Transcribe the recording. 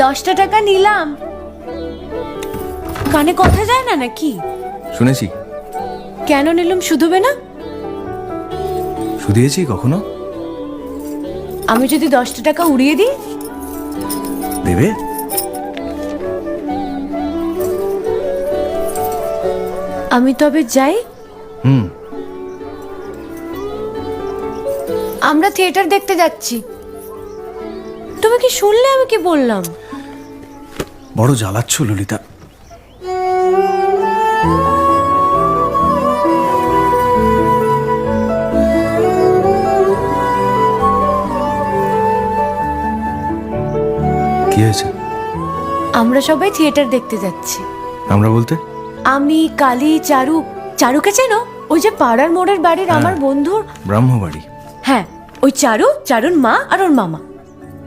10টা টাকা নিলাম। কানে কথা যায় না নাকি? শুনেছি। কেন নিলাম? শুধুবে না? শুধিয়েছি কখনো? আমি যদি 10টা টাকা উড়িয়ে দিই? দেবে? আমি তবে যাই। আমরা থিয়েটার দেখতে যাচ্ছি। তুমি কি শুনলে আমি কি বললাম? বড় জ্বালাচ্ছ ললিতা। কি হয়েছে? আমরা সবাই থিয়েটার দেখতে যাচ্ছি। আমরা বলতে? আমি, কালী, চারু। চারুকে চেনো? ওই যে পাড়ার মোড়ের বাড়ির আমার বন্ধুর ব্রাহ্মবাড়ি। হ্যাঁ, ওই চারুর মা আর ওর মামা।